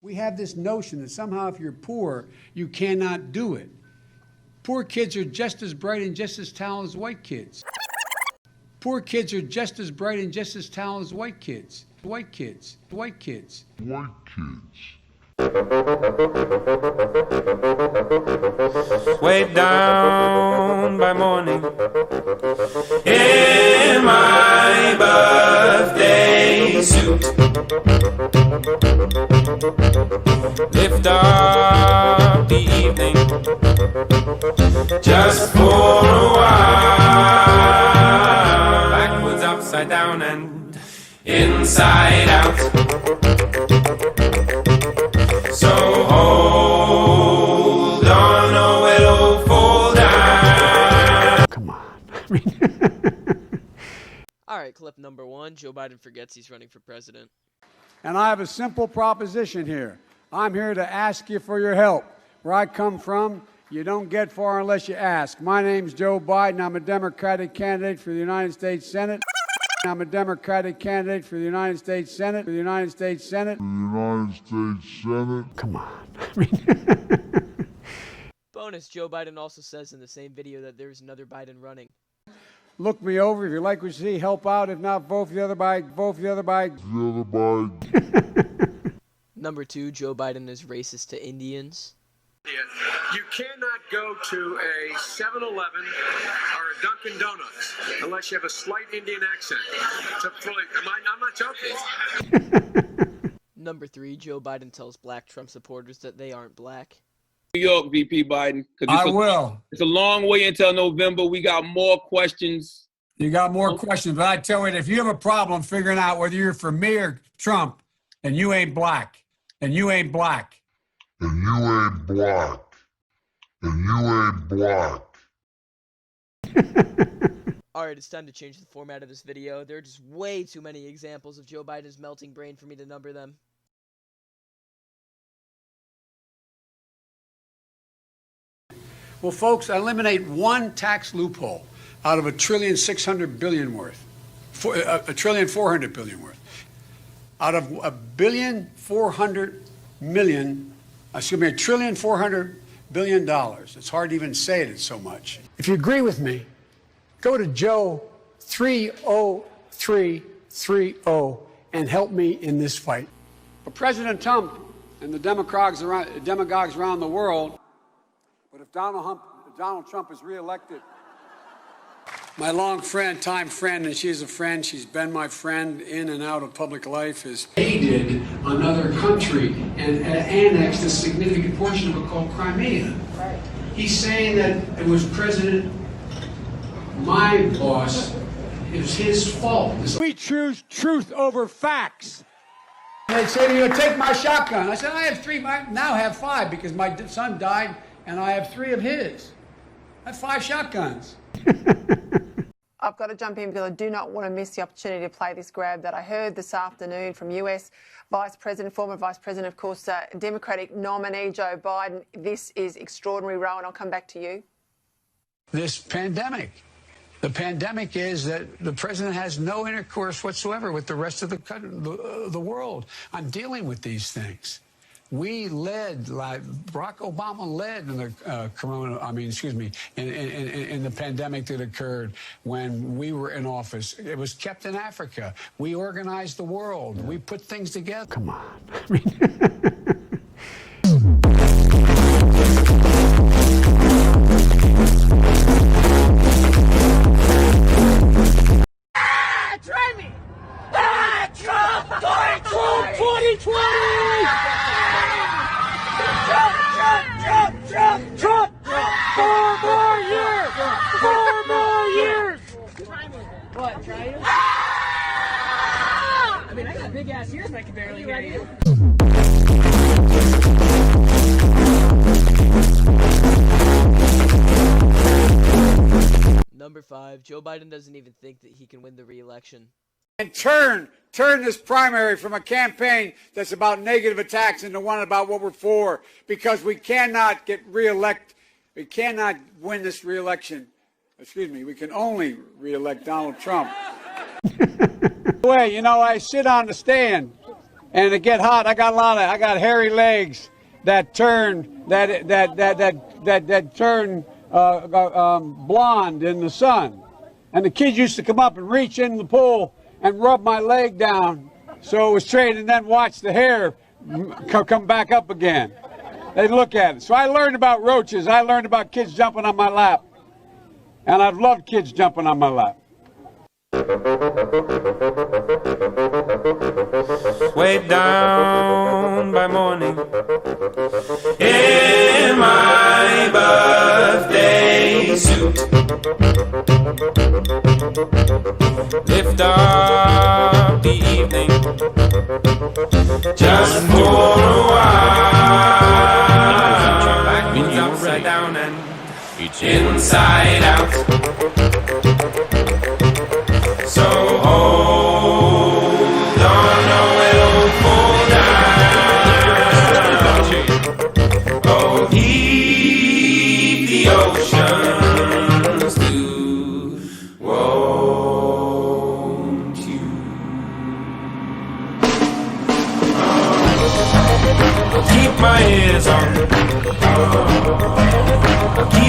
We have this notion that somehow if you're poor, you cannot do it. Poor kids are just as bright and just as talented as white kids. Poor kids are just as bright and just as talented as white kids. White kids. White kids. White kids. Way down by morning in my birthday suit, lift up the evening just for a while, backwards, upside down, and inside out. So hold on or it'll fall down. Come on. All right, clip number 1. Joe Biden forgets he's running for president. And I have a simple proposition here. I'm here to ask you for your help. Where I come from, you don't get far unless you ask. My name's Joe Biden. I'm a Democratic candidate for the United States Senate. I'm a Democratic candidate for the United States Senate. For the United States Senate. The United States Senate. Come on. Bonus, Joe Biden also says in the same video that there's another Biden running. Look me over. If you like what you see, help out. If not, vote for the other Biden. Vote for the other Biden. The other Biden. Number 2, Joe Biden is racist to Indians. You cannot go to a 7-Eleven or a Dunkin' Donuts unless you have a slight Indian accent. I'm not joking. Number 3, Joe Biden tells black Trump supporters that they aren't black. New York, VP Biden. I will. It's a long way until November. We got more questions. You got more questions, but I tell you, if you have a problem figuring out whether you're for me or Trump, and you ain't black, and you ain't black. And you ain't black. And you ain't black. Alright, it's time to change the format of this video. There are just way too many examples of Joe Biden's melting brain for me to number them. Well, folks, eliminate one tax loophole out of $1.6 trillion worth. $1.4 trillion worth. Out of $1.4 billion. It's hard to even say it, it's so much. If you agree with me, go to Joe 30330 and help me in this fight. But President Trump and the demagogues around the world, but if Donald Trump is reelected, my long time friend, and she's a friend, she's been my friend in and out of public life, is aided another country and annexed a significant portion of it called Crimea. Right. He's saying that it was my boss, it was his fault. We choose truth over facts. And they say, you know, take my shotgun. I said, I have 3, I now have 5 because my son died and I have 3 of his. I have 5 shotguns. I've got to jump in because I do not want to miss the opportunity to play this grab that I heard this afternoon from US Vice President, former Vice President, of course, Democratic nominee Joe Biden. This is extraordinary, Rowan. I'll come back to you. This pandemic. The pandemic is that the president has no intercourse whatsoever with the rest of the world on dealing with these things. We led, like Barack Obama led in the in the pandemic that occurred when we were in office. It was kept in Africa. We organized the world. We put things together. Come on. Try me! Trump! 2020! Trump! 4 more years! 4 more years! What, try you? I mean, I got big ass ears and I can barely hear you. Number 5, Joe Biden doesn't even think that he can win the re-election. And turn this primary from a campaign that's about negative attacks into one about what we're for, because we cannot get reelect. We cannot win this reelection. Excuse me. We can only reelect Donald Trump. Way, you know, I sit on the stand and it get hot, I got hairy legs that turn blonde in the sun. And the kids used to come up and reach in the pool and rub my leg down so it was straight, and then watch the hair come back up again. They'd look at it. So I learned about roaches. I learned about kids jumping on my lap. And I've loved kids jumping on my lap. Way down by morning in my birthday suit. Lift up the evening just for a while. Back means upside down and inside out. So hold on or we'll fall down. Oh, heave the oceans through, won't you? I'll keep my ears on. I'll keep